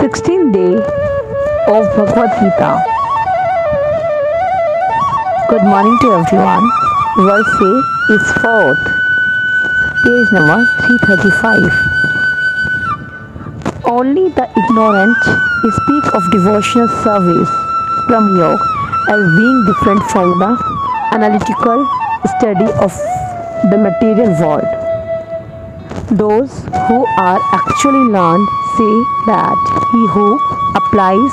16th day of Bhagavad Gita. Good morning to everyone. Verse is 4th, page number 335. Only the ignorant speak of devotional service from yoga as being different from the analytical study of the material world. Those who are actually learned say that he who applies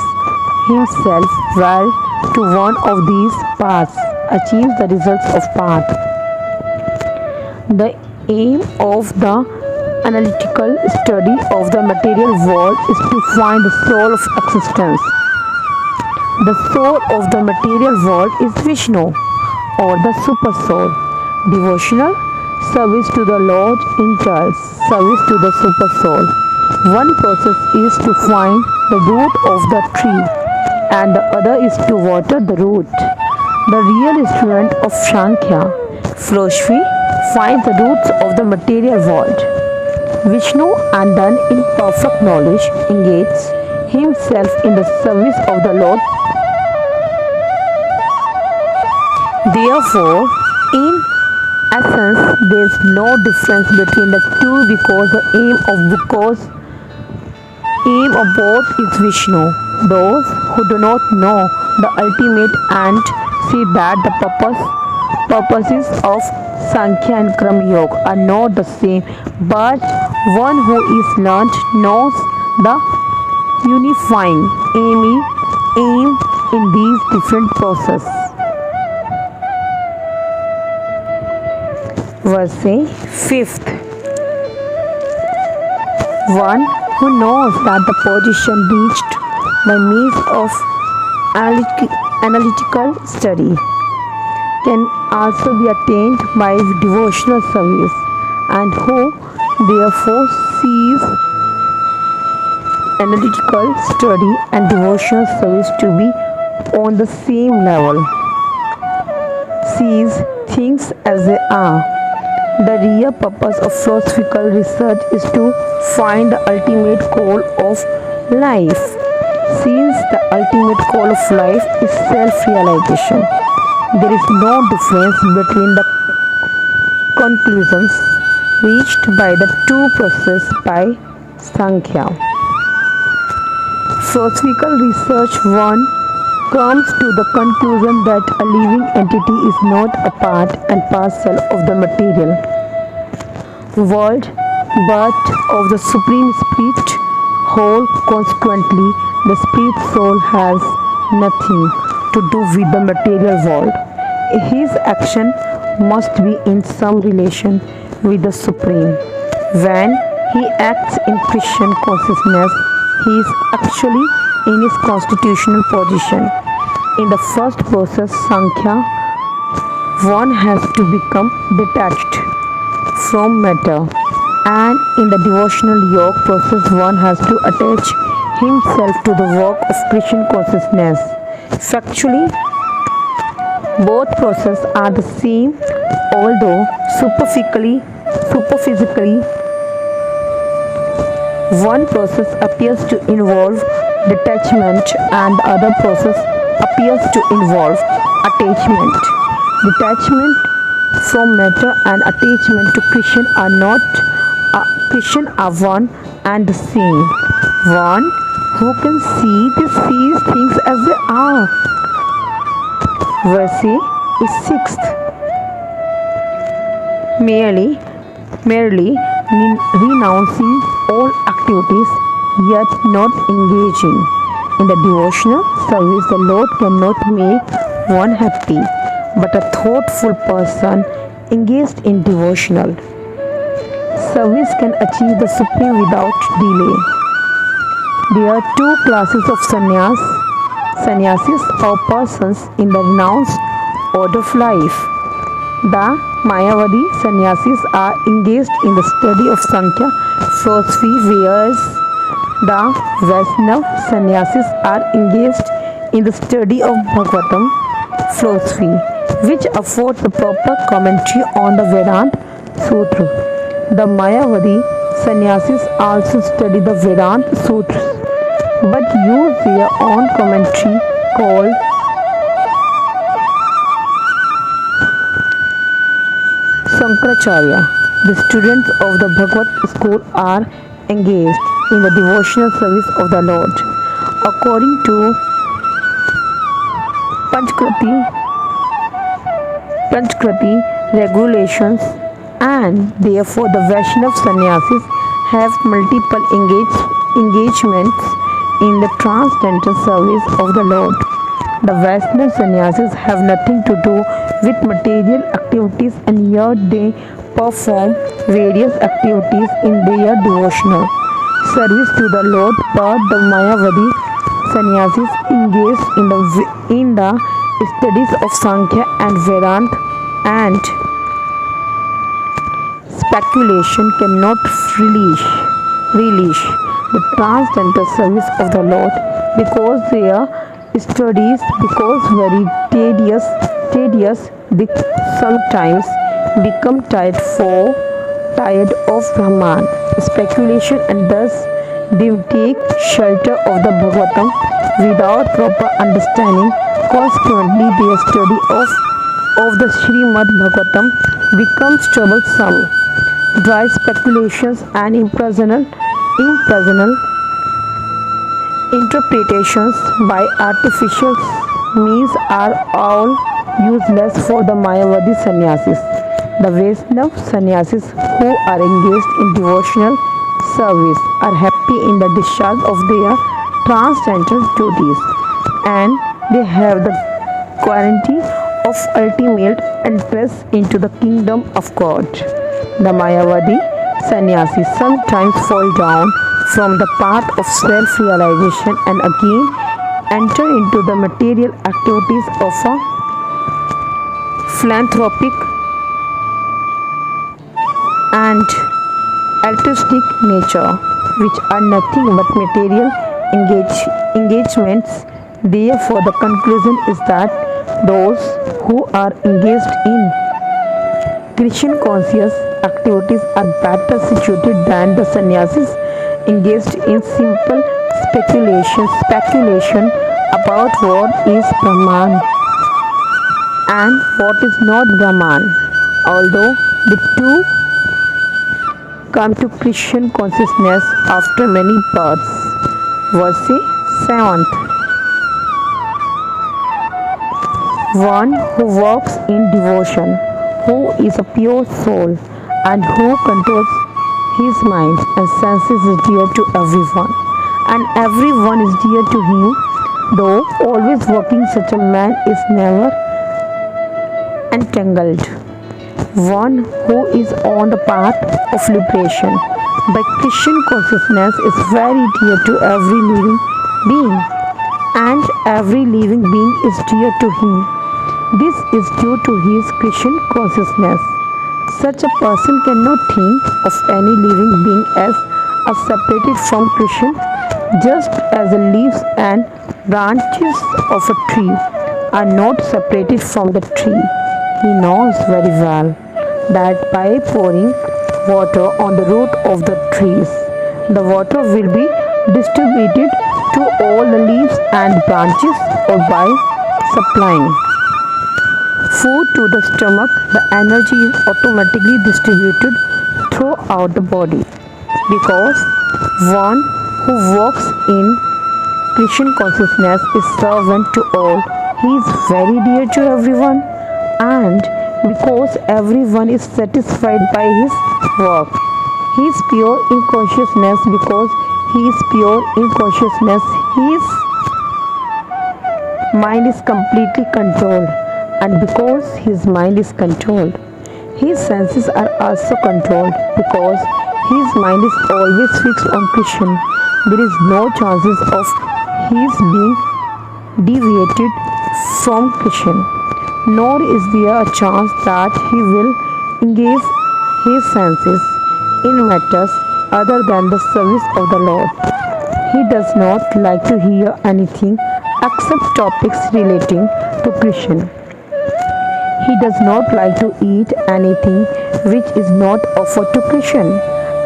himself well to one of these paths achieves the results of path. The aim of the analytical study of the material world is to find the soul of existence. The soul of the material world is Vishnu or the super soul. Devotional service to the Lord entails service to the super soul. One process is to find the root of the tree and the other is to water the root. The real student of Sankhya philosophy finds the roots of the material world. Vishnu, and then in perfect knowledge, engages himself in the service of the Lord. Therefore, in essence, there is no difference between the two because the aim of both is Vishnu. Those who do not know the ultimate and see that the purposes of Sankhya and Karma Yoga are not the same, but one who is learned knows the unifying aim in these different processes. Verse 5th. One who knows that the position reached by means of analytical study can also be attained by devotional service, and who therefore sees analytical study and devotional service to be on the same level, sees things as they are. The real purpose of philosophical research is to find the ultimate goal of life, since the ultimate goal of life is self-realization. There is no difference between the conclusions reached by the two processes by Sankhya. Philosophical research 1 comes to the conclusion that a living entity is not a part and parcel of the material world but of the Supreme Spirit whole. Consequently, the spirit soul has nothing to do with the material world. His action must be in some relation with the Supreme. When he acts in Krishna consciousness, he is actually in his constitutional position. In the first process, Sankhya, one has to become detached from matter, and in the devotional yoga process, one has to attach himself to the work of Krishna consciousness. Factually, both processes are the same, although superphysically, one process appears to involve detachment and the other process appears to involve attachment. Detachment from matter and attachment to Krishna are one and the same. One who can see this sees things as they are. Verse is 6th. Merely renouncing all activities yet not engaging in the devotional service, the Lord cannot make one happy, but a thoughtful person engaged in devotional service can achieve the Supreme without delay. There are two classes of sannyasis or persons in the renounced order of life. The Mayavadi sannyasis are engaged in the study of Sankhya philosophy, whereas the Vaishnava sannyasis are engaged in the study of Bhagavatam philosophy, which affords the proper commentary on the Vedanta Sutra. The Mayavadi Sannyasis also study the Vedanta Sutras but use their own commentary called Sankaracharya. The students of the Bhagavad school are engaged in the devotional service of the Lord. According to Panchkriti regulations, and therefore the Vaishnav sannyasis have multiple engagements in the transcendental service of the Lord. The Vaishnav sannyasis have nothing to do with material activities and yet they perform various activities in their devotional service to the Lord, but the Mayavadi sannyasis engaged in the studies of Sankhya and Vedanta and speculation cannot relish the transcendental service of the Lord because their studies because very tedious they sometimes become tired of Brahman speculation and thus they take shelter of the Bhagavatam without proper understanding. Consequently, their study of the Srimad Bhagavatam becomes troublesome. Dry speculations and impersonal interpretations by artificial means are all useless for the Mayavadi sannyasis. The Vaishnava sannyasis who are engaged in devotional service are happy in the discharge of their transcendental duties and they have the guarantee of ultimate entrance into the kingdom of God. The Mayavadi sannyasis sometimes fall down from the path of self-realization and again enter into the material activities of a philanthropic and altruistic nature, which are nothing but material engagements. Therefore, the conclusion is that those who are engaged in Christian conscious activities are better situated than the sannyasis engaged in simple speculation about what is Brahman and what is not Brahman. Although the two come to Christian consciousness after many births. Verse 7th. One who walks in devotion, who is a pure soul, and who controls his mind and senses is dear to everyone, and everyone is dear to him, though always walking such a man is never entangled. One who is on the path of liberation by Christian consciousness is very dear to every living being, and every living being is dear to him. This is due to his Christian consciousness. Such a person cannot think of any living being as separated from Christian, just as the leaves and branches of a tree are not separated from the tree. He knows very well that by pouring water on the root of the trees, the water will be distributed to all the leaves and branches, or by supplying food to the stomach, the energy is automatically distributed throughout the body. Because one who walks in Christian consciousness is servant to all, he is very dear to everyone, and because everyone is satisfied by his work, he is pure in consciousness. Because he is pure in consciousness, his mind is completely controlled, and because his mind is controlled, his senses are also controlled. Because his mind is always fixed on Krishna, there is no chances of his being deviated from Krishna, nor is there a chance that he will engage his senses in matters other than the service of the Lord. He does not like to hear anything except topics relating to Krishna. He does not like to eat anything which is not offered to Krishna,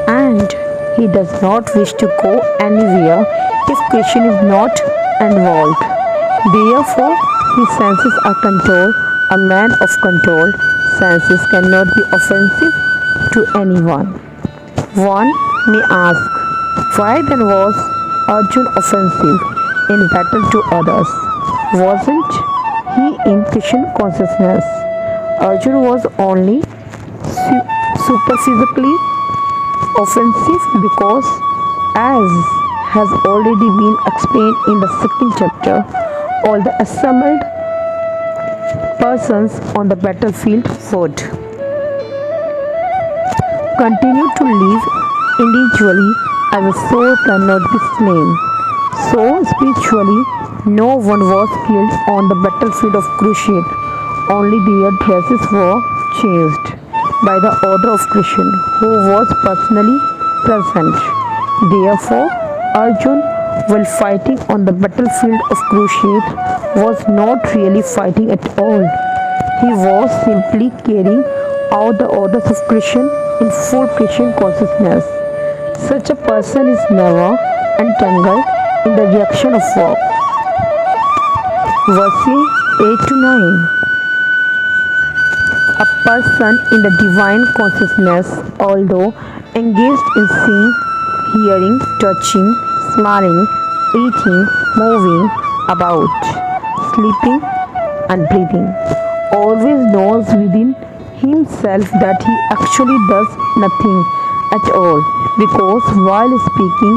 and He does not wish to go anywhere if Krishna is not involved. Therefore, his senses are controlled. A man of controlled senses cannot be offensive to anyone. One may ask, why then was Arjun offensive in battle to others? Wasn't he in Krishna consciousness? Arjun was only superphysically offensive because, as has already been explained in the second chapter, all the assembled persons on the battlefield would continue to live individually as a soul cannot be slain. So spiritually, no one was killed on the battlefield of Kurukshetra. Only their dresses were changed by the order of Krishna, who was personally present. Therefore, Arjun, while fighting on the battlefield of Kurukshetra, was not really fighting at all. He was simply carrying out the orders of Krishna in full Krishna consciousness. Such a person is never entangled in the reaction of work. Verses 8 to 9. A person in the divine consciousness, although engaged in seeing, hearing, touching, smelling, eating, moving about, sleeping, and breathing, always knows within himself that he actually does nothing at all, because while speaking,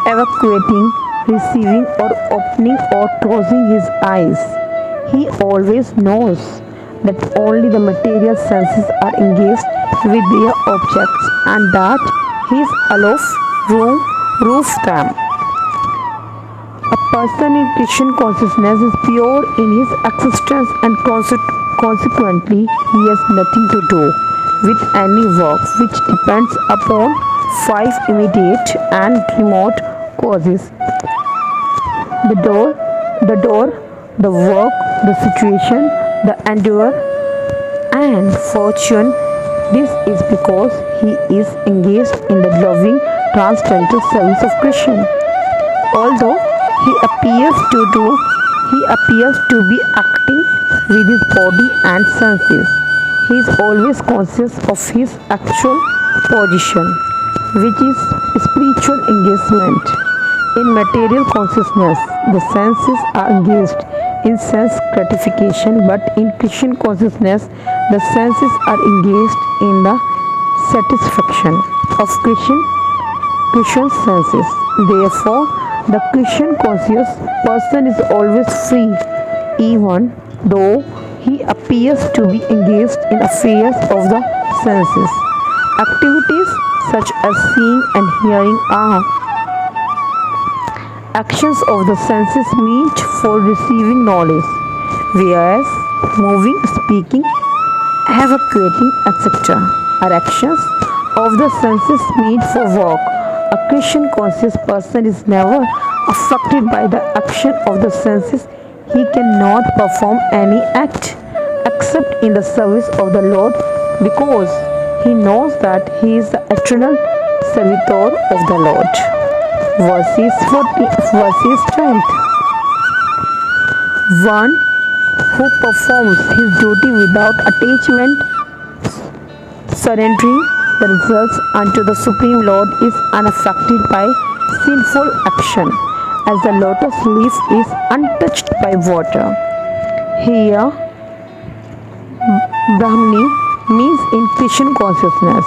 evacuating, receiving, or opening or closing his eyes, he always knows that only the material senses are engaged with their objects and that his aloof roof them. A person in Krishna consciousness is pure in his existence and consequently he has nothing to do with any work which depends upon five immediate and remote causes: the door, the work, the situation, the endeavor, and fortune. This is because he is engaged in the loving transcendental service of Krishna. Although he appears to be acting with his body and senses, he is always conscious of his actual position, which is spiritual engagement. In material consciousness, the senses are engaged in sense gratification, but in Krishna consciousness, the senses are engaged in the satisfaction of Krishna's senses. Therefore, the Krishna conscious person is always free, even though he appears to be engaged in affairs of the senses. Activities such as seeing and hearing are actions of the senses meant for receiving knowledge, whereas moving, speaking, evacuating, etc. are actions of the senses meant for work. A Krishna conscious person is never affected by the action of the senses. He cannot perform any act except in the service of the Lord, because he knows that he is the eternal servitor of the Lord. Verses 10. One who performs his duty without attachment, surrendering the results unto the Supreme Lord, is unaffected by sinful action, as the lotus leaf is untouched by water. Here, Brahmani means in Krishna consciousness.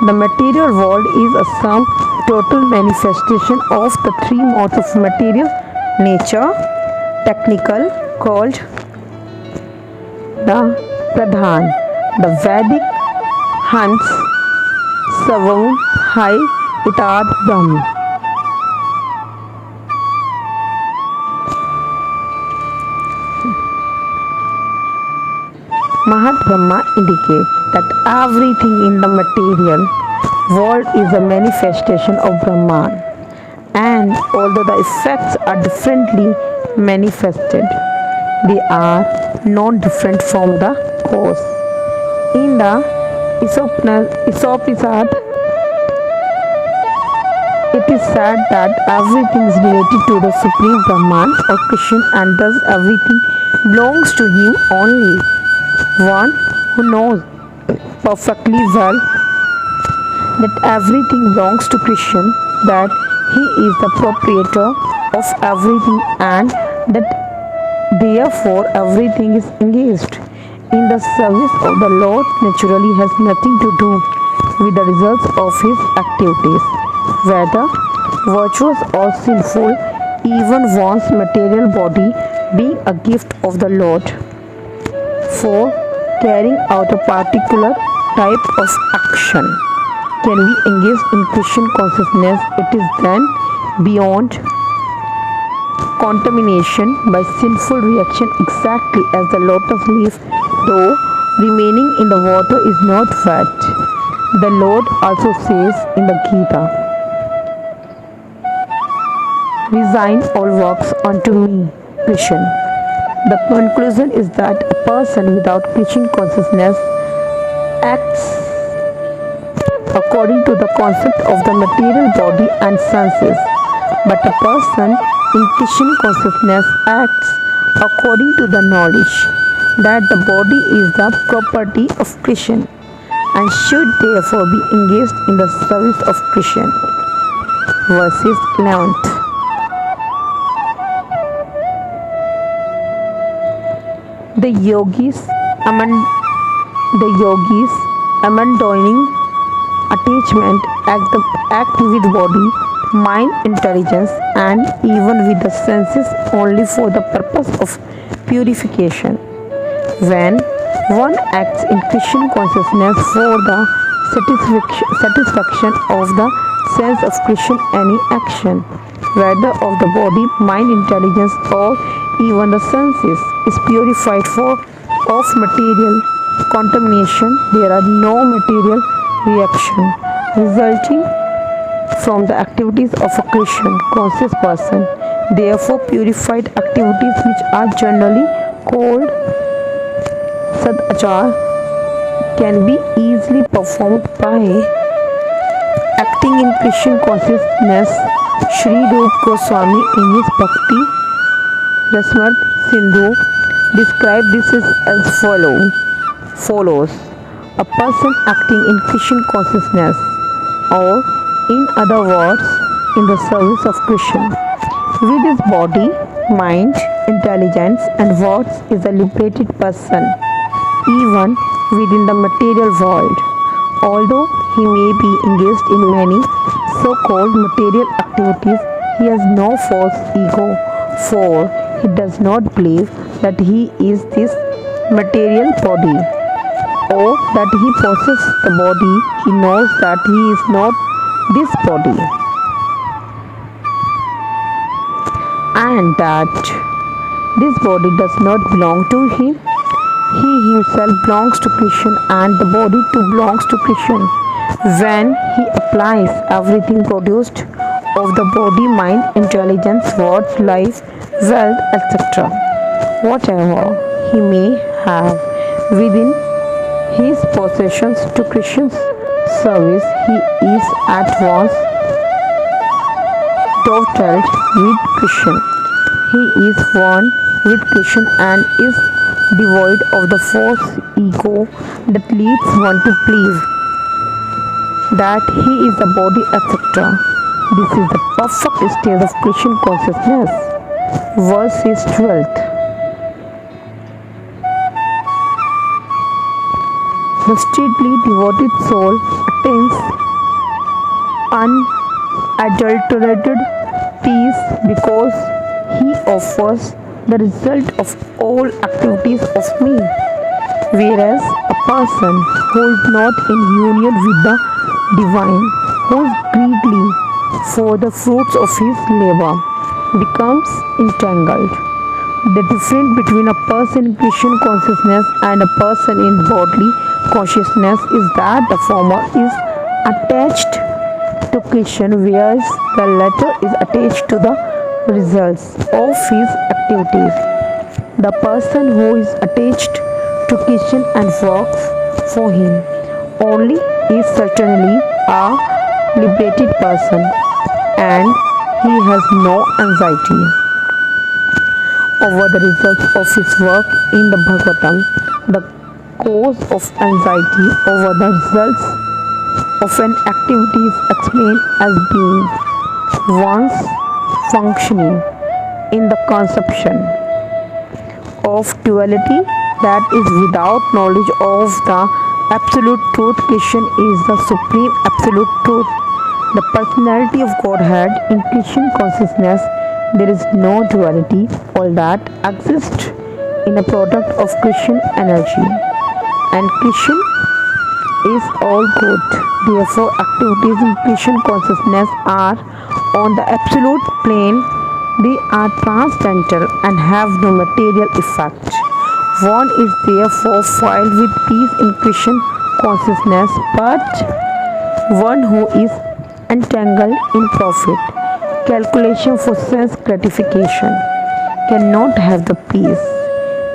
The material world is a sum total manifestation of the three modes of material nature, technical, called the Pradhan, the Vedic Hans, Savam, Hai, Itad, Brahm. Mahat Brahma indicates that everything in the material world is a manifestation of Brahman, and although the effects are differently manifested, they are not different from the cause. In the Upanishad, It is said that everything is related to the Supreme Brahman or Krishna and thus everything belongs to him only. One who knows perfectly well that everything belongs to Krishna, that he is the proprietor of everything and that therefore everything is engaged in the service of the Lord naturally has nothing to do with the results of his activities, whether virtuous or sinful, even one's material body being a gift of the Lord. For carrying out a particular type of action can be engaged in Christian consciousness, it is then beyond contamination by sinful reaction exactly as the lotus leaf, though remaining in the water, is not wet. The Lord also says in the Gita, "Resign all works unto me, Krishna." The conclusion is that a person without Krishna consciousness acts according to the concept of the material body and senses, but a person in Krishna consciousness acts according to the knowledge that the body is the property of Krishna and should therefore be engaged in the service of Krishna. Verses 11th. The yogis abandoning attachment act with body, mind, intelligence, and even with the senses only for the purpose of purification. When one acts in Krishna consciousness for the satisfaction of the sense of Krishna, any action, whether of the body, mind, intelligence, or even the senses, is purified of material contamination. There are no material reaction resulting from the activities of a Krishna conscious person. Therefore, purified activities, which are generally called sadachar, can be easily performed by acting in Krishna consciousness. Sri Rup Goswami in his Bhakti Rasmart Sindhu described this as follows. A person acting in Krishna consciousness, or in other words, in the service of Krishna, with his body, mind, intelligence, and words, is a liberated person, even within the material world. Although he may be engaged in many so-called material activities, he has no false ego, for he does not believe that he is this material body, or that he possesses the body. He knows that he is not this body, and that this body does not belong to him. He himself belongs to Krishna, and the body too belongs to Krishna. When he applies everything produced of the body, mind, intelligence, words, life, wealth, etc., whatever he may have within his possessions, to Krishna's service, he is at once dovetailed with Krishna. He is one with Krishna and is devoid of the false ego that leads one to believe that he is the body, etc. This is the perfect state of Krishna consciousness. Verse 12th. The strictly devoted soul attains unadulterated peace because he offers the result of all activities of me, whereas a person who is not in union with the divine, who is greedy for the fruits of his labor, becomes entangled. The difference between a person in Krishna consciousness and a person in bodily consciousness is that the former is attached to Krishna, whereas the latter is attached to the results of his activities. The person who is attached to Krishna and works for him only is certainly a liberated person. and he has no anxiety over the results of his work in the Bhagavatam. The cause of anxiety over the results of an activity is explained as being one's functioning in the conception of duality, that is, without knowledge of the absolute truth. Krishna is the supreme absolute truth, the personality of Godhead. In Krishna consciousness, there is no duality. All that exists in a product of Krishna energy, and Krishna is all good. Therefore, activities in Krishna consciousness are on the absolute plane. They are transcendental and have no material effect. One is therefore filled with peace in Krishna consciousness, but one who is entangled in profit, calculation for sense gratification, cannot have the peace.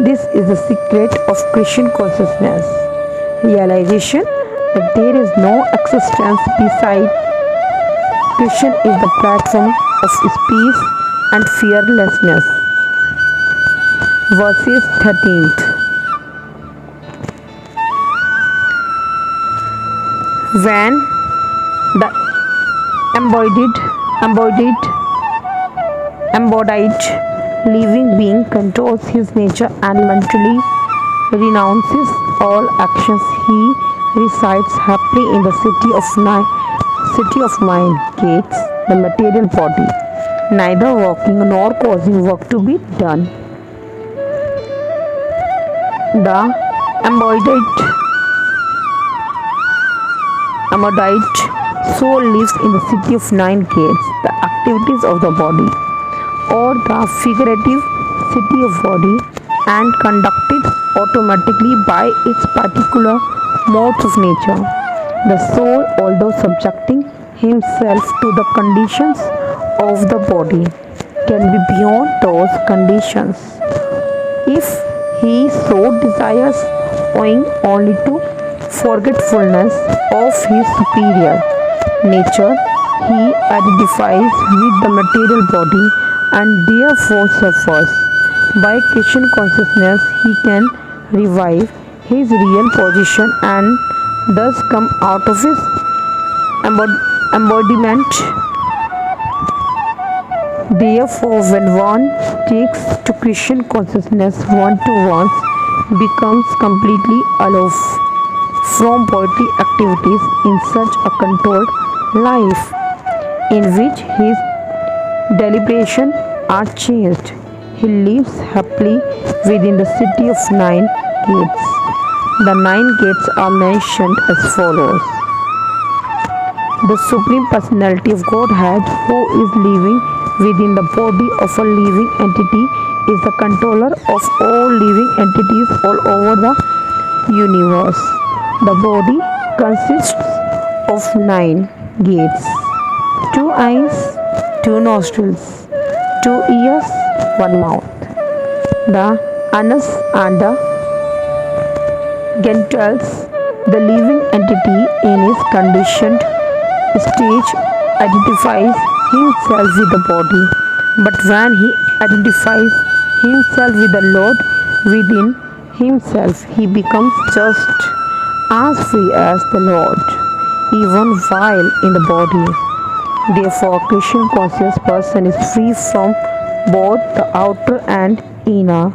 This is the secret of Krishna consciousness. Realization that there is no existence beside Krishna is the platform of peace and fearlessness. Verses 13th. When the embodied living being controls his nature and mentally renounces all actions, he resides happily in the city of mind gates, the material body, neither working nor causing work to be done. The embodied soul lives in the city of nine gates, the activities of the body, or the figurative city of body, and conducted automatically by its particular modes of nature. The soul, although subjecting himself to the conditions of the body, can be beyond those conditions if he so desires, owing only to forgetfulness of his superior nature. He identifies with the material body and therefore suffers. By Krishna consciousness, he can revive his real position and thus come out of his embodiment. Therefore, when one takes to Krishna consciousness, one to one becomes completely aloof from bodily activities in such a controlled life, in which his deliberations are changed. He lives happily within the city of nine gates. The nine gates are mentioned as follows. The Supreme Personality of Godhead, who is living within the body of a living entity, is the controller of all living entities all over the universe. The body consists of nine gates: 2 eyes, 2 nostrils, 2 ears, 1 mouth. The anus and the genitals. The living entity in his conditioned stage identifies himself with the body, but when he identifies himself with the Lord within himself, he becomes just as free as the Lord, even while in the body. Therefore, a Krishna conscious person is free from both the outer and inner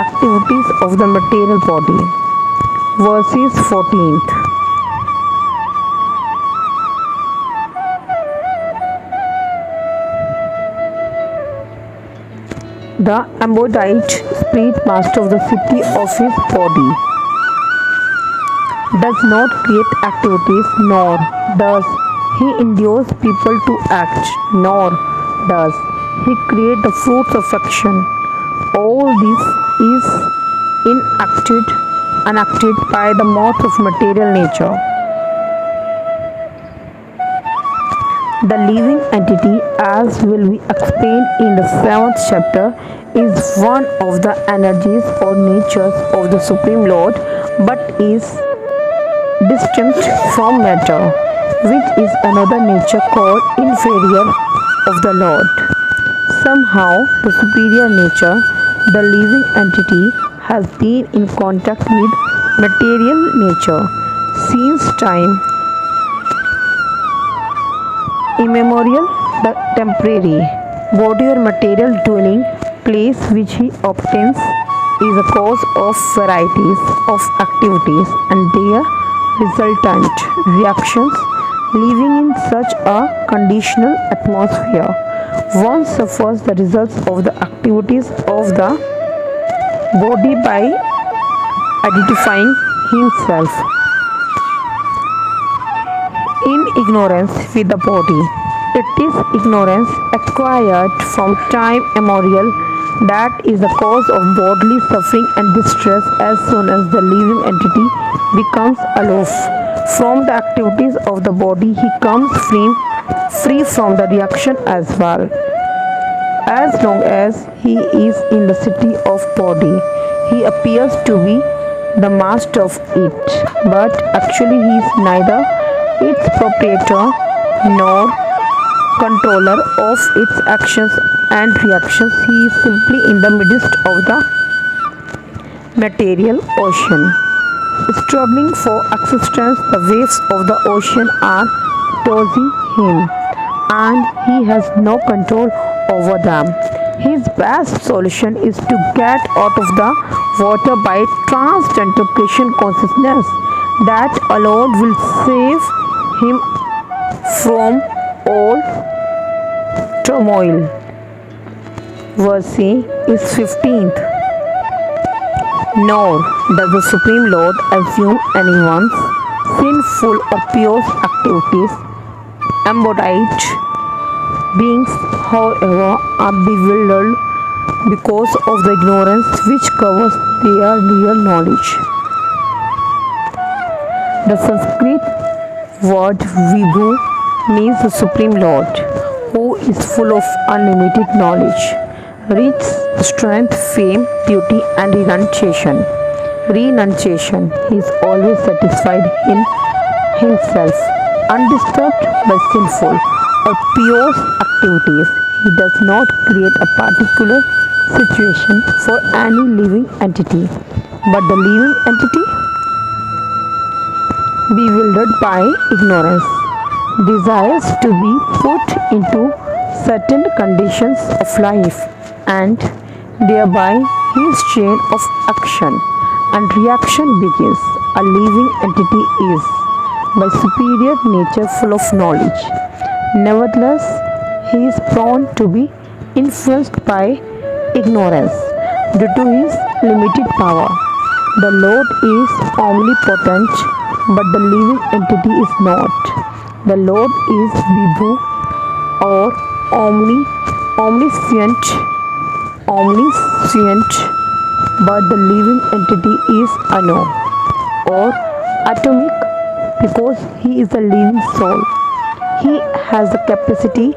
activities of the material body. Verses 14th. The embodied spirit master of the city of his body does not create activities, nor does he induce people to act, nor does he create the fruits of action. All this is enacted by the modes of material nature. The living entity, as will be explained in the 7th chapter, is one of the energies or natures of the Supreme Lord, but is distinct from matter. which is another nature called inferior of the Lord. Somehow, the superior nature, the living entity, has been in contact with material nature since time immemorial. The temporary body or material dwelling place which he obtains is a cause of varieties of activities and their resultant reactions. Living in such a conditional atmosphere, one suffers the results of the activities of the body by identifying himself in ignorance with the body. It is ignorance acquired from time immemorial that is the cause of bodily suffering and distress. As soon as the living entity becomes aloof from the activities of the body, he comes free from the reaction as well. As long as he is in the city of body, he appears to be the master of it, but actually he is neither its proprietor nor controller of its actions and reactions. He is simply in the midst of the material ocean, struggling for existence. The waves of the ocean are tossing him, and he has no control over them. His best solution is to get out of the water by transcendental consciousness. That alone will save him from all turmoil. Verse is 15th. Nor does the Supreme Lord assume anyone's sinful or pure activities. Embodied beings, however, are bewildered because of the ignorance which covers their real knowledge. The Sanskrit word Vibhu means the Supreme Lord, who is full of unlimited knowledge, rich strength, fame, beauty, and renunciation. Renunciation. He is always satisfied in himself, undisturbed by sinful or pure activities. He does not create a particular situation for any living entity, but the living entity, bewildered by ignorance, desires to be put into certain conditions of life, and thereby his chain of action and reaction begins. A living entity is by superior nature full of knowledge. Nevertheless, he is prone to be influenced by ignorance due to his limited power. The Lord is omnipotent, but the living entity is not. The Lord is Vibhu or omniscient, but the living entity is Anu or atomic because he is a living soul. He has the capacity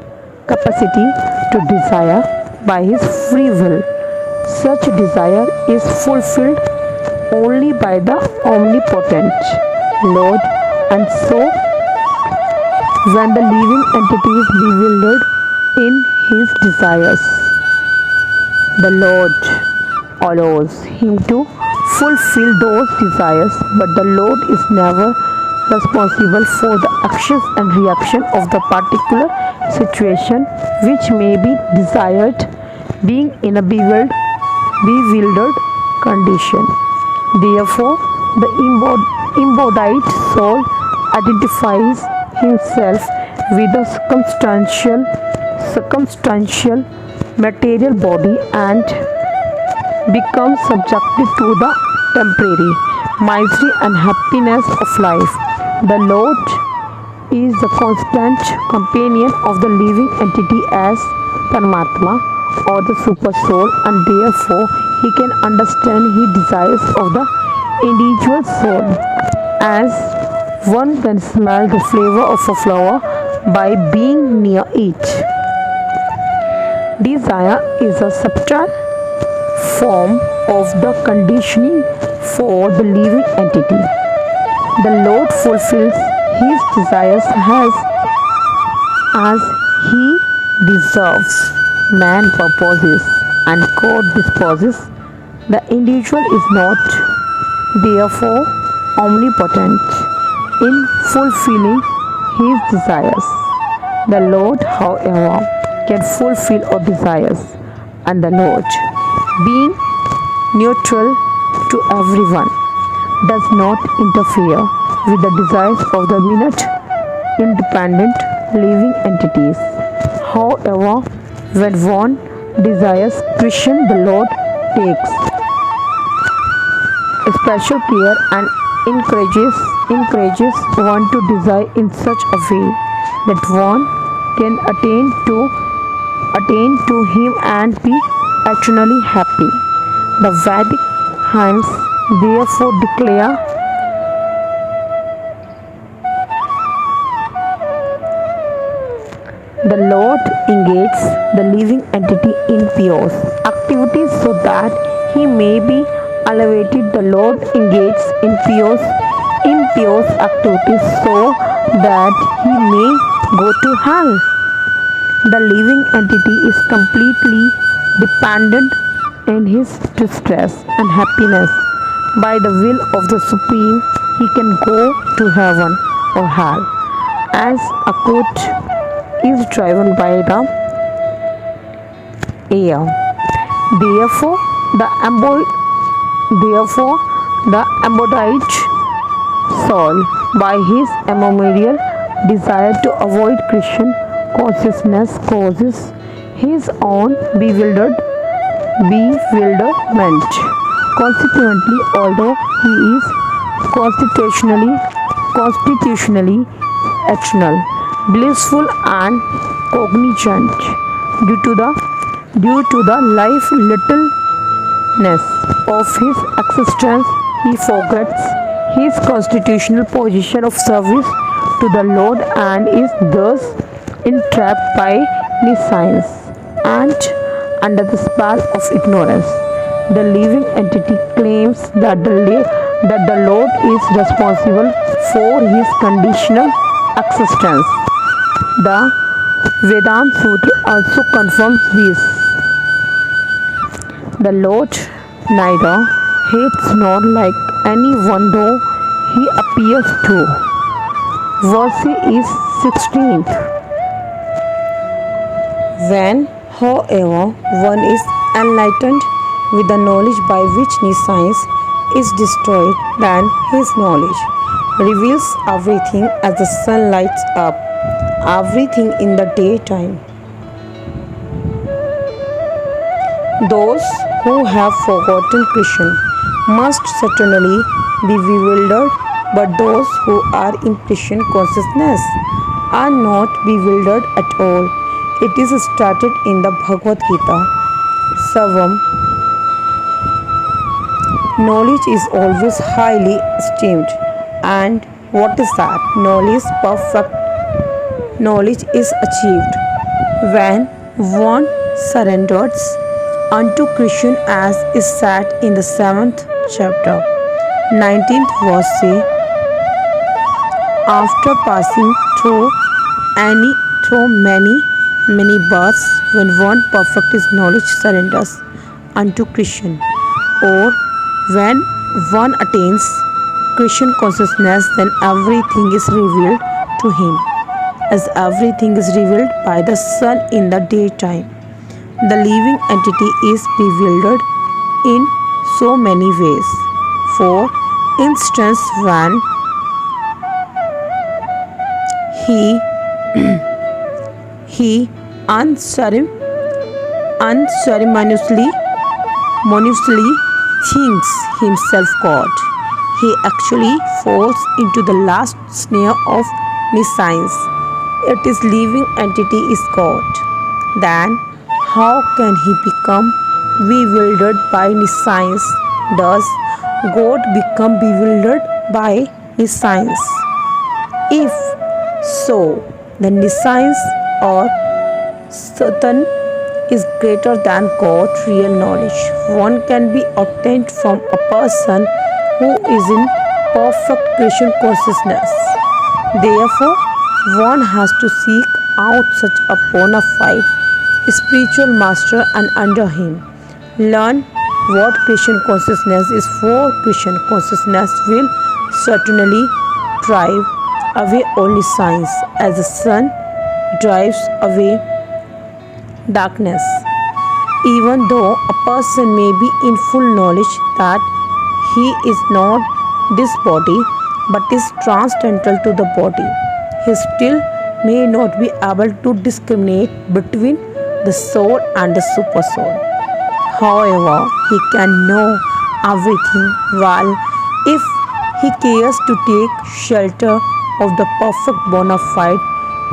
to desire by his free will. Such desire is fulfilled only by the omnipotent Lord, and so when the living entity is bewildered in his desires, the Lord allows him to fulfill those desires, but the Lord is never responsible for the actions and reaction of the particular situation which may be desired, being in a bewildered condition. Therefore, the embodied soul identifies himself with the circumstantial material body and becomes subjected to the temporary misery and happiness of life. The Lord is the constant companion of the living entity as Paramatma or the super soul, and therefore he can understand his desires of the individual soul, as one can smell the flavor of a flower by being near it. Desire is a subtle form of the conditioning for the living entity. The Lord fulfills his desires as he deserves. Man purposes and God disposes. The individual is not, therefore, omnipotent in fulfilling his desires. The Lord, however, can fulfill our desires, and the Lord, being neutral to everyone, does not interfere with the desires of the minute independent living entities. However, when one desires Christian, the Lord takes special care and encourages one to desire in such a way that one can attain to him and be eternally happy. The Vedic hymns therefore declare the Lord engages the living entity in pious activities so that he may be elevated. The Lord engages in pious activities so that he may go to hell. The living entity is completely dependent in his distress and happiness. By the will of the Supreme, he can go to heaven or hell. As a coach is driven by the air. Therefore, the embodied soul, by his immemorial desire to avoid Christian consciousness, causes his own bewilderment. Consequently, although he is constitutionally eternal, blissful and cognizant due to the life littleness of his existence, he forgets his constitutional position of service to the Lord and is thus entrapped by nescience and under the spell of ignorance. The living entity claims that the Lord is responsible for his conditional existence. The Vedanta Sutra also confirms this. The Lord neither hates nor likes anyone though he appears to. Verse is 16th. When, however, one is enlightened with the knowledge by which nescience is destroyed, then his knowledge reveals everything as the sun lights up everything in the daytime. Those who have forgotten Krishna must certainly be bewildered, but those who are in Krishna consciousness are not bewildered at all. It is stated in the Bhagavad Gita. Savam. Knowledge is always highly esteemed. And what is that? Perfect knowledge is achieved when one surrenders unto Krishna, as is said in the 7th chapter, 19th verse. Say, after passing through many births, when one perfect his knowledge surrenders unto Krishna, or when one attains Krishna consciousness, then everything is revealed to him, as everything is revealed by the sun in the daytime. The living entity is bewildered in so many ways. For instance, when he unceremoniously thinks himself God, he actually falls into the last snare of nescience. It is living entity is God. Then how can he become bewildered by nescience? Does God become bewildered by nescience? If so, the nescience or Satan is greater than God's real knowledge. One can be obtained from a person who is in perfect Krishna consciousness. Therefore, one has to seek out such a bona fide spiritual master and under him learn what Christian consciousness is, for Christian consciousness will certainly drive away only science as the sun drives away darkness. Even though a person may be in full knowledge that he is not this body but is transcendental to the body, he still may not be able to discriminate between the soul and the supersoul. However, he can know everything well if he cares to take shelter of the perfect bona fide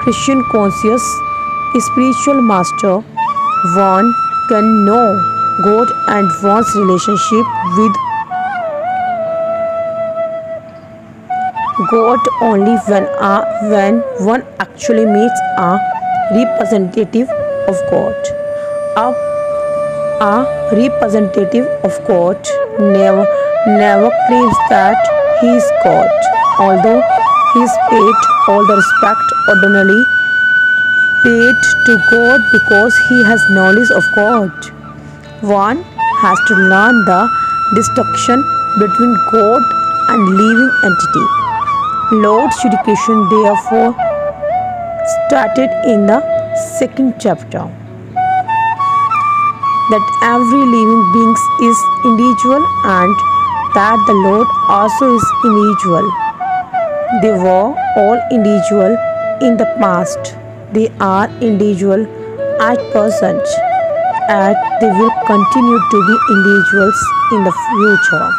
Christian conscious spiritual master. One can know God and one's relationship with God only when one actually meets a representative of God. A representative of God never claims that he is God, although he is paid all the respect ordinarily paid to God because he has knowledge of God. One has to learn the distinction between God and living entity. Lord Shri Krishna therefore started in the second chapter that every living being is individual and that the Lord also is individual. They were all individual in the past. They are individual at present and they will continue to be individuals in the future.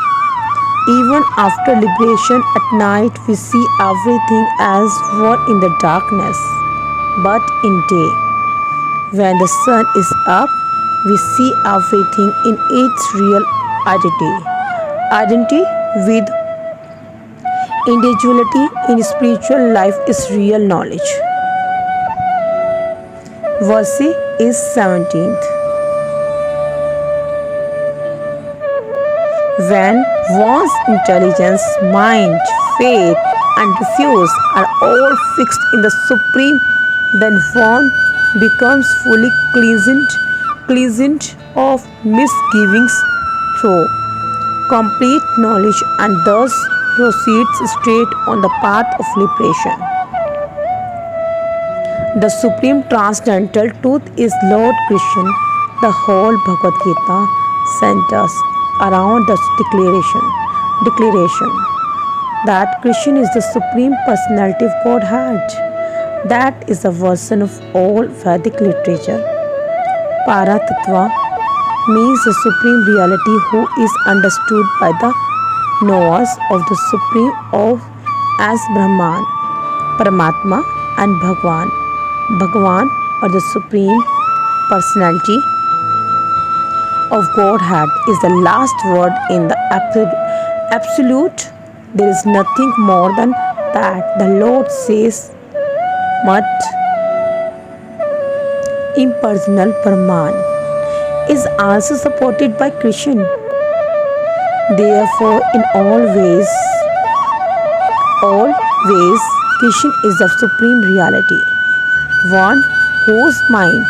Even after liberation at night, we see everything as one in the darkness. But in day, when the sun is up, we see everything in its real identity. Identity with individuality in spiritual life is real knowledge. Verse is 17th. When one's intelligence, mind, faith, and refuse are all fixed in the Supreme, then one becomes fully cleansed of misgivings through complete knowledge and thus proceeds straight on the path of liberation. The Supreme Transcendental Truth is Lord Krishna. The whole Bhagavad Gita centers around the declaration that Krishna is the Supreme Personality of Godhead. That is the version of all Vedic literature. Paratattva means the Supreme Reality who is understood by the knowers of the Supreme of as Brahman, Paramatma and Bhagwan. Bhagwan or the Supreme Personality of Godhead is the last word in the absolute. There is nothing more than that. The Lord says, Mat impersonal Brahman is also supported by Krishna. Therefore, in all ways, Krishna is the supreme reality. One whose mind,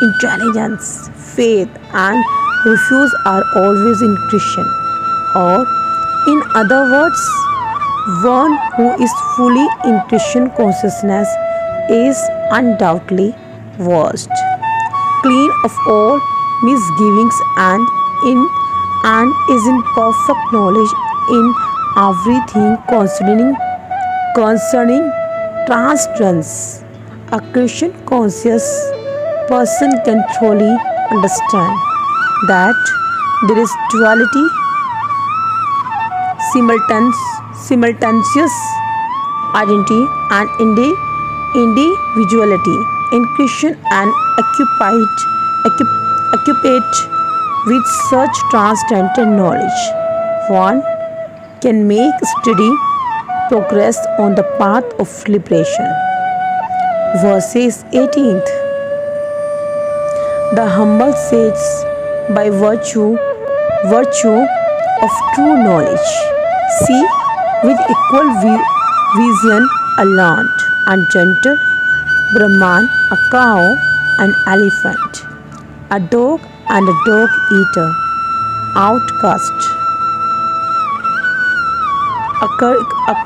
intelligence, faith, and refuse are always in Krishna. Or, in other words, one who is fully in Krishna consciousness is undoubtedly washed, clean of all misgivings and is in perfect knowledge in everything concerning transcendence. A Christian conscious person can truly understand that there is duality, simultaneous identity and individuality in Christian and occupied with such transcendental knowledge. One can make steady progress on the path of liberation. Verses 18th. The humble says, by virtue of true knowledge, see with equal vision a learned and gentle Brahman, a cow, an elephant, a dog and a dog eater, outcast. A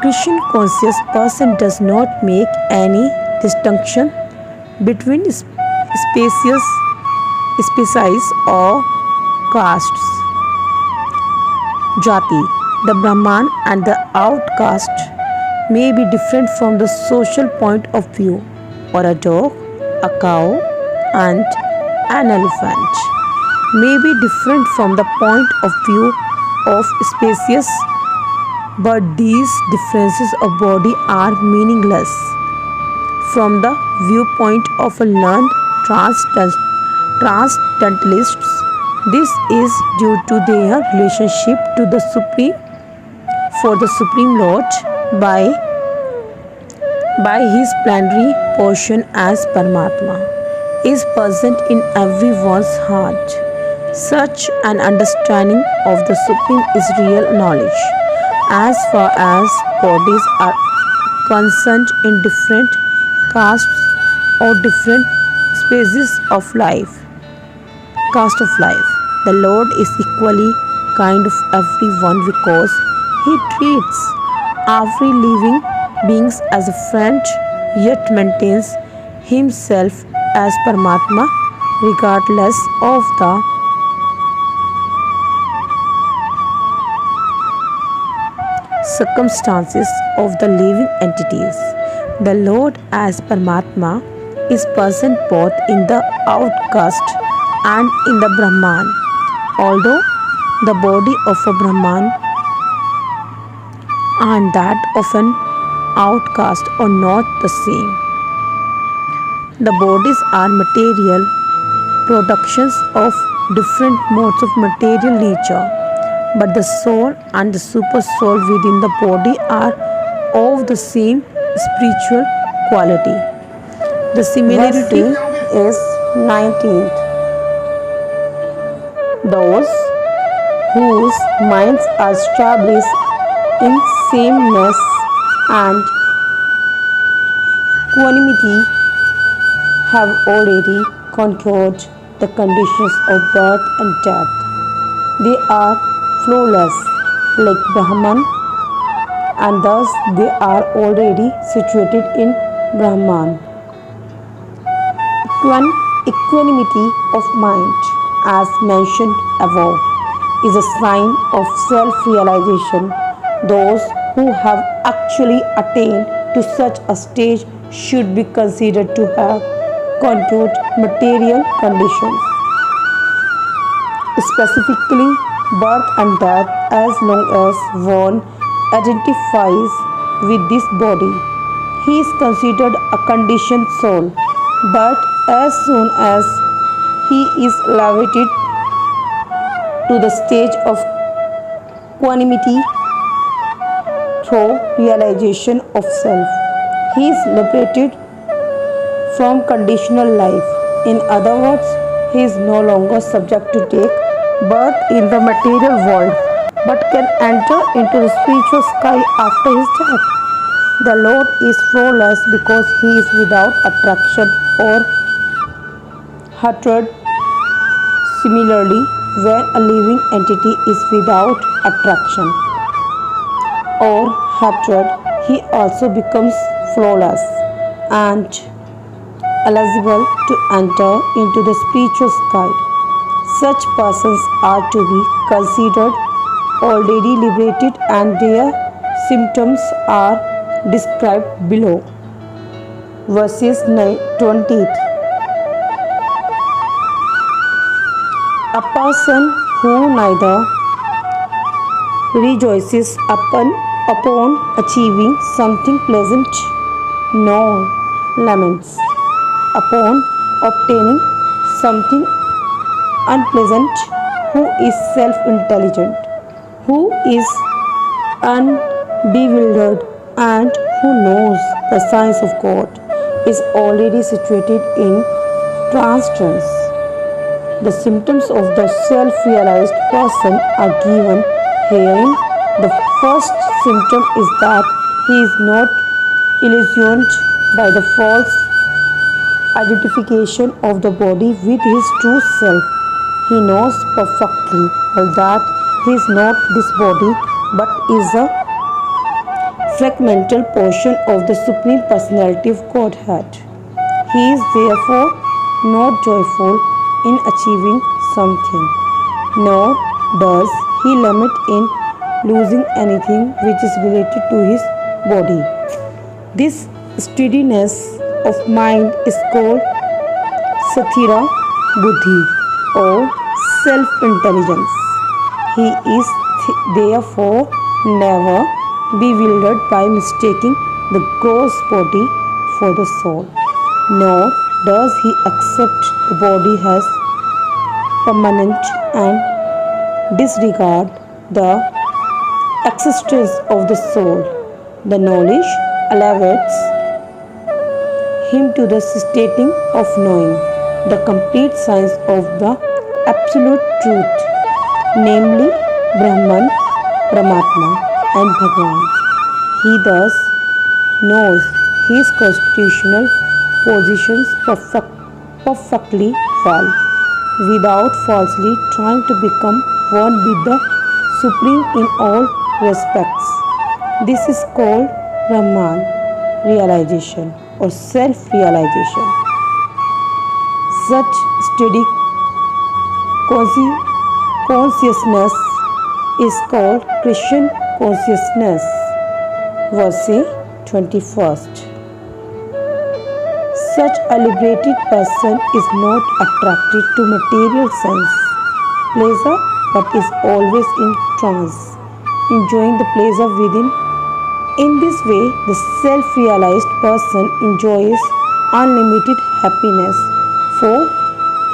Christian conscious person does not make any distinction between species or castes. Jati, the Brahman and the outcast may be different from the social point of view, or a dog, a cow, and an elephant may be different from the point of view of species, but these differences of body are meaningless from the viewpoint of a learned transcendentalist. This is due to their relationship to the Supreme, for the Supreme Lord by his plenary portion as Paramatma is present in everyone's heart. Such an understanding of the Supreme is real knowledge. As far as bodies are concerned in different castes or different species of life, the Lord is equally kind of everyone because He treats every living being as a friend, yet maintains Himself as Paramatma regardless of the circumstances of the living entities. The Lord as Paramatma is present both in the outcast and in the Brahman. Although the body of a Brahman and that of an outcast are not the same. The bodies are material productions of different modes of material nature, but the soul and the super soul within the body are of the same spiritual quality. The similarity is 19th. Those whose minds are established in sameness and equanimity have already conquered the conditions of birth and death. They are flawless like Brahman, and thus they are already situated in Brahman. Equanimity of mind, as mentioned above, is a sign of self-realization. Those who have actually attained to such a stage should be considered to have conquered material conditions, specifically birth and death. As long as one identifies with this body, he is considered a conditioned soul, but as soon as he is elevated to the stage of equanimity through realization of self, he is liberated from conditional life. In other words, he is no longer subject to take birth in the material world, but can enter into the spiritual sky after his death. The Lord is flawless because he is without attraction or hatred. Similarly, when a living entity is without attraction or hatred, he also becomes flawless and eligible to enter into the spiritual sky. Such persons are to be considered already liberated, and their symptoms are described below. Verses 20. A person who neither rejoices upon achieving something pleasant nor laments upon obtaining something unpleasant, who is self-intelligent, who is unbewildered, and who knows the science of God, is already situated in trance. The symptoms of the self-realized person are given herein. The first symptom is that he is not illusioned by the false identification of the body with his true self. He knows perfectly well that he is not this body but is a fragmental portion of the Supreme Personality of Godhead. He is therefore not joyful in achieving something, nor does he lament in losing anything which is related to his body. This steadiness of mind is called Sathira Buddhi or self-intelligence. He is therefore never bewildered by mistaking the gross body for the soul, nor does he accept the body as permanent and disregard the existence of the soul. The knowledge elevates him to the stating of knowing the complete science of the absolute truth, namely Brahman, Paramatma, and Bhagavan. He thus knows his constitutional positions perfectly well, without falsely trying to become one with the Supreme in all respects. This is called Brahman realization or self-realization. Such steady consciousness is called Christian consciousness. Verse 21st. Such a liberated person is not attracted to material sense pleasure but is always in trance, enjoying the pleasure within. In this way, the self-realized person enjoys unlimited happiness, for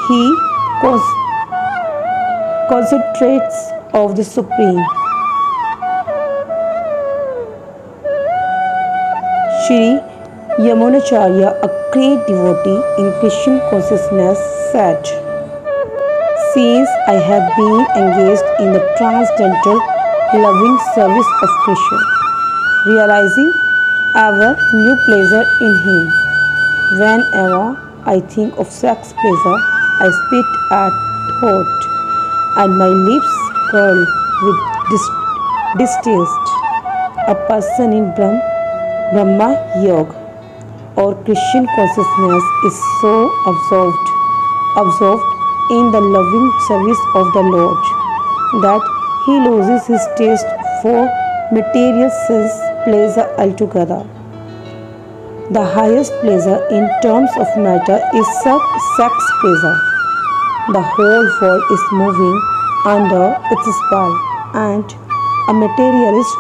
he concentrates of the Supreme. Shri Yamunacharya, a great devotee in Christian consciousness, said, "Since I have been engaged in the transcendental loving service of Krishna, realizing ever new pleasure in him, whenever I think of sex pleasure, I spit at thought, and my lips curl with distaste. A person in Brahma Yoga or Christian consciousness is so absorbed in the loving service of the Lord that he loses his taste for material sense pleasure altogether. The highest pleasure in terms of matter is sex pleasure. The whole world is moving under its spell, and a materialist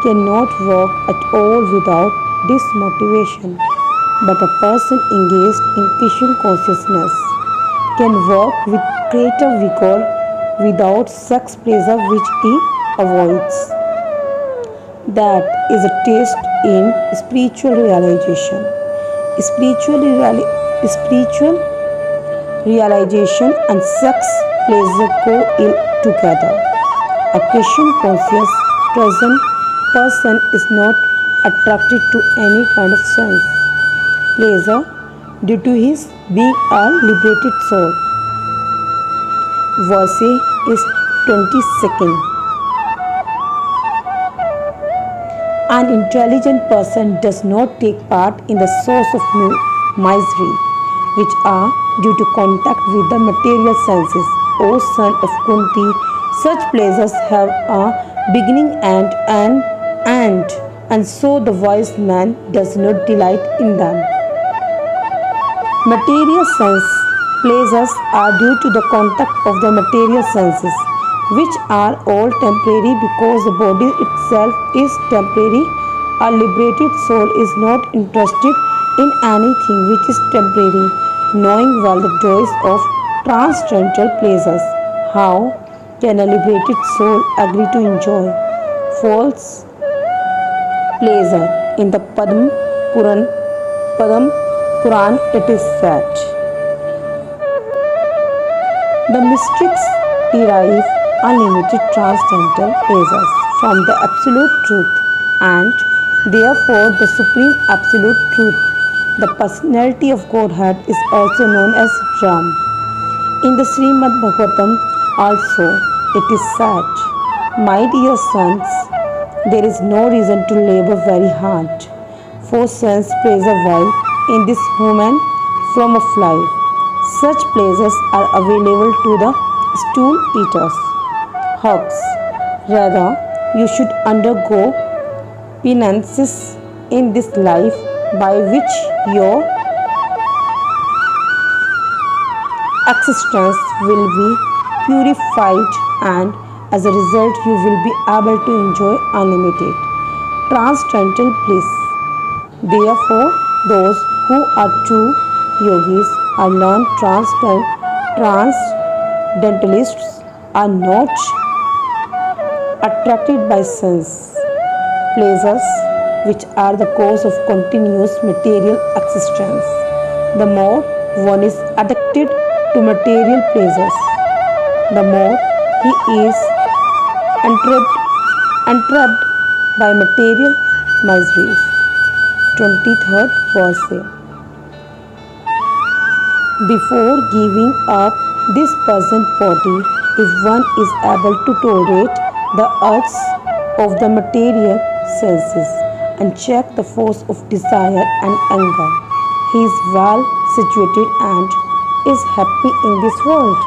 cannot work at all without this motivation. But a person engaged in Christian consciousness can work with greater vigor without sex pleasure which he avoids. That is a taste in spiritual realization. Spiritual realization and sex pleasure go ill together. A Christian conscious present person is not attracted to any kind of sense pleasure due to his being a liberated soul. Verse is 22nd. An intelligent person does not take part in the source of misery, which are due to contact with the material senses. O son of Kunti, such pleasures have a beginning and an end, and so the wise man does not delight in them. Material sense pleasures are due to the contact of the material senses, which are all temporary because the body itself is temporary. A liberated soul is not interested in anything which is temporary, knowing well the joys of transcendental pleasures. How can a liberated soul agree to enjoy false pleasure? In the Padma Puran it is said, the mystics derive unlimited transcendental pleasures from the absolute truth and Therefore, the supreme absolute truth, the personality of Godhead, is also known as Ram. In the Srimad Bhagavatam also it is said, "My dear sons, there is no reason to labor very hard, for sense pleasure well in this human form of life. Such pleasures are available to the stool eaters, hogs. Rather, you should undergo penances in this life by which your existence will be purified, and as a result you will be able to enjoy unlimited transcendental bliss. Therefore, those who are true yogis or learned transcendentalists are not attracted by sense pleasures, which are the cause of continuous material existence. The more one is addicted to material pleasures, the more he is entrapped by material miseries. 23rd verse. Before giving up this present body, if one is able to tolerate the urges of the material senses and check the force of desire and anger, he is well situated and is happy in this world.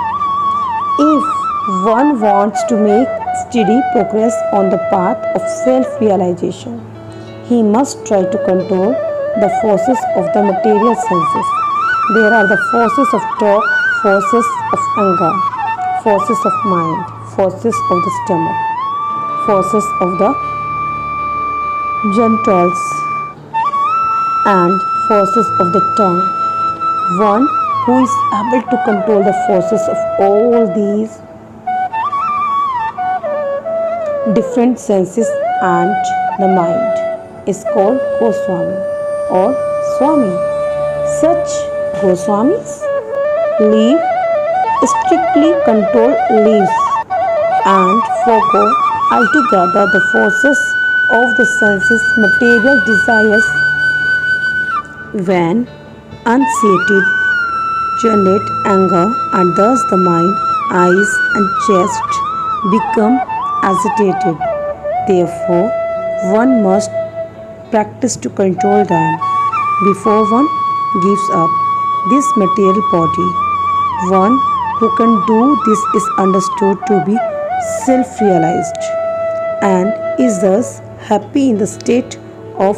If one wants to make steady progress on the path of self-realization, he must try to control the forces of the material senses. There are the forces of talk, forces of anger, forces of mind, forces of the stomach, forces of the genitals, and forces of the tongue. One who is able to control the forces of all these different senses and the mind is called Goswami or Swami. Such Goswamis live strictly controlled lives and forego altogether the forces of the senses, material desires. When unsated, generate anger, and thus the mind, eyes, and chest become agitated. Therefore, one must practice to control them before one gives up this material body. One who can do this is understood to be self-realized and is thus happy in the stated of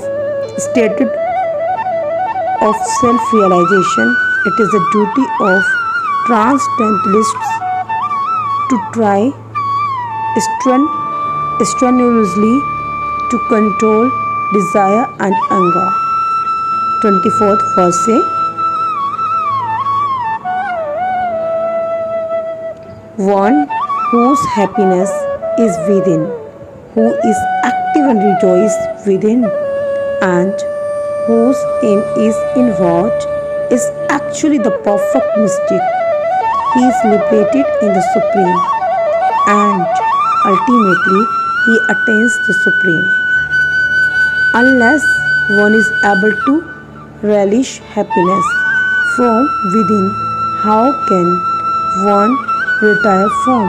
self-realization. It is the duty of transcendentalists to try strenuously to control desire and anger. 24th verse. One whose happiness is within, who is active and rejoice within, and whose aim is inward, is actually the perfect mystic. He is liberated in the Supreme, and ultimately he attains the Supreme. Unless one is able to relish happiness from within, how can one retire from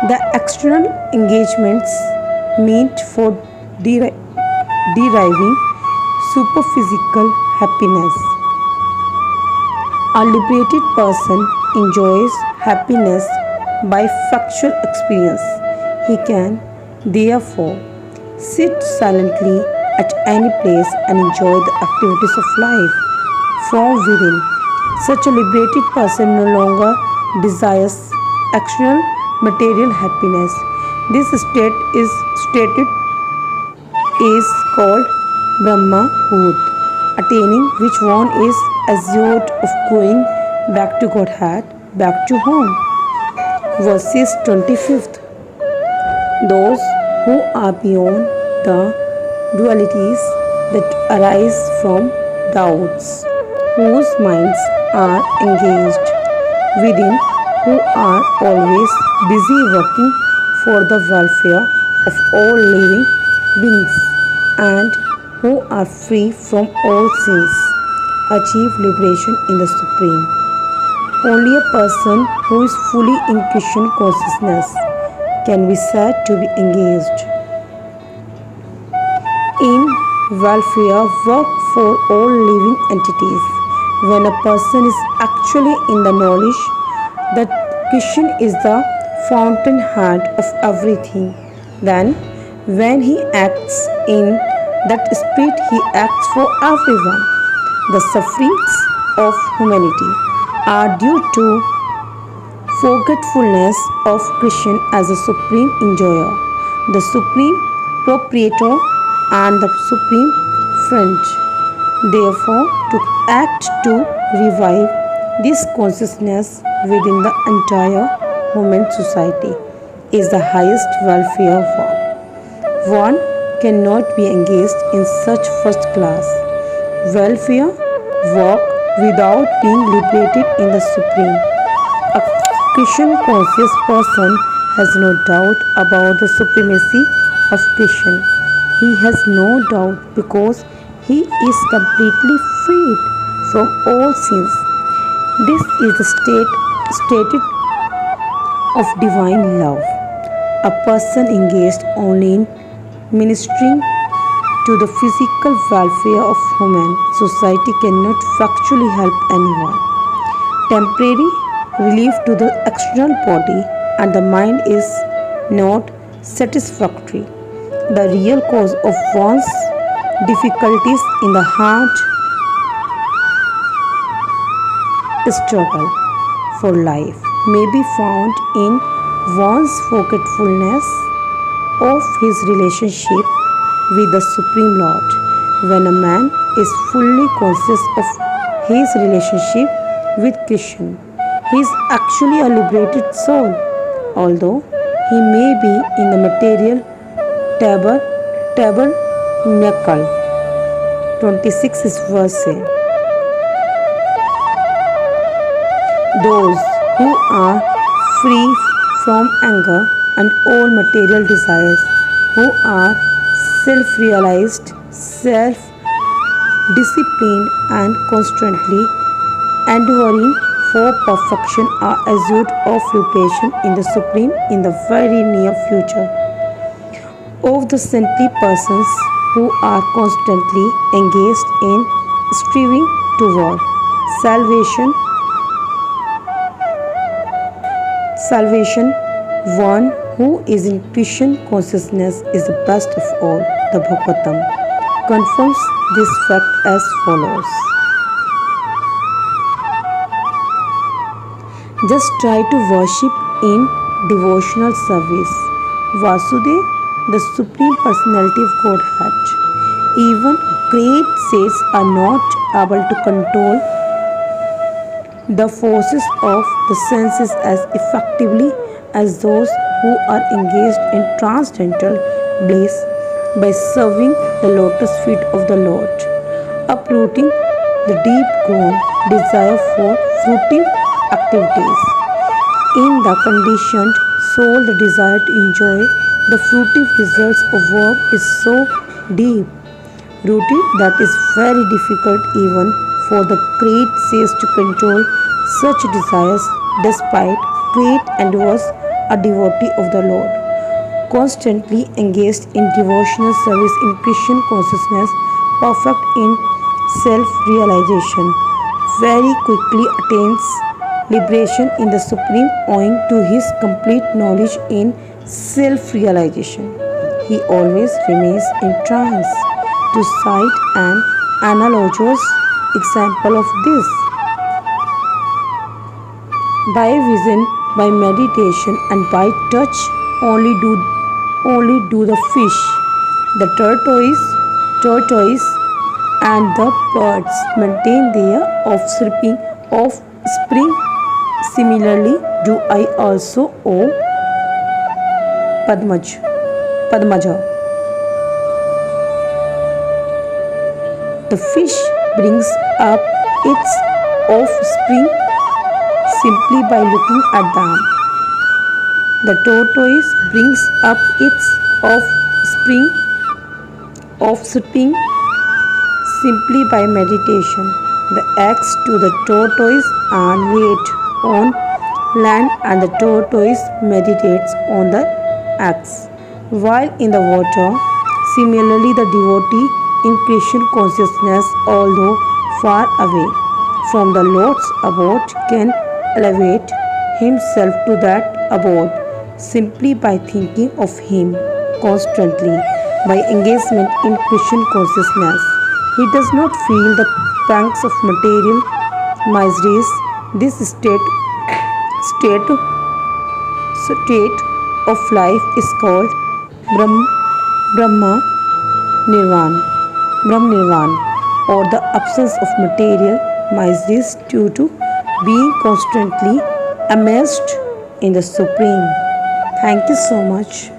the external engagements meant for deriving superphysical happiness? A liberated person enjoys happiness by factual experience. He can therefore sit silently at any place and enjoy the activities of life from within. Such a liberated person no longer desires external material happiness. This state is called Brahma Bhut, attaining which one is assured of going back to Godhead, back to home. Verses 25th. Those who are beyond the dualities that arise from doubts, whose minds are engaged within, who are always busy working for the welfare of all living beings and who are free from all sins achieve liberation in the Supreme. Only a person who is fully in Krishna consciousness can be said to be engaged in welfare work for all living entities. When a person is actually in the knowledge that Krishna is the fountainhead of everything, then when he acts in that spirit, he acts for everyone. The sufferings of humanity are due to forgetfulness of Krishna as a supreme enjoyer, the supreme proprietor, and the supreme friend. Therefore, to act to revive this consciousness within the entire human society is the highest welfare work. One cannot be engaged in such first class welfare work without being liberated in the Supreme. A Christian conscious person has no doubt about the supremacy of Krishna. He has no doubt because he is completely freed from all sins. This is the stated of divine love. A person engaged only in ministering to the physical welfare of human society cannot factually help anyone. Temporary relief to the external body and the mind is not satisfactory. The real cause of one's difficulties in the heart struggle for life may be found in one's forgetfulness of his relationship with the Supreme Lord. When a man is fully conscious of his relationship with Krishna, he is actually a liberated soul, although he may be in the material tabernacle. 26 is verse. Those who are free from anger and all material desires, who are self-realized, self-disciplined and constantly endeavoring for perfection are assured of liberation in the Supreme in the very near future. Of the saintly persons who are constantly engaged in striving toward salvation, one who is in Krishna consciousness is the best of all. The Bhagavatam confirms this fact as follows. Just try to worship in devotional service Vasudev, the Supreme Personality of Godhead. Even great saints are not able to control the forces of the senses as effectively as those who are engaged in transcendental bliss by serving the lotus feet of the Lord, uprooting the deep-grown desire for fruitive activities. In the conditioned soul, the desire to enjoy the fruitive results of work is so deep rooted that it is very difficult even for the great saints to control such desires despite great endeavors. A devotee of the Lord, constantly engaged in devotional service in Christian consciousness, perfect in self-realization, very quickly attains liberation in the Supreme owing to his complete knowledge in self-realization. He always remains in trance. To cite an analogous example of this, by vision, by meditation, and by touch only do the fish, the tortoise, and the birds maintain their offspring. Similarly, do I also, O Padmaja. The fish brings up its offspring simply by looking at them. The tortoise brings up its offspring offsetting simply by meditation. The axe to the tortoise and wait on land, and the tortoise meditates on the axe while in the water. Similarly, the devotee in Christian consciousness, although far away from the Lord's abode, can elevate himself to that abode simply by thinking of Him constantly. By engagement in Christian consciousness, he does not feel the pangs of material miseries. This state of life is called Brahma Nirvana, or the absence of material miseries due to being constantly immersed in the Supreme. Thank you so much.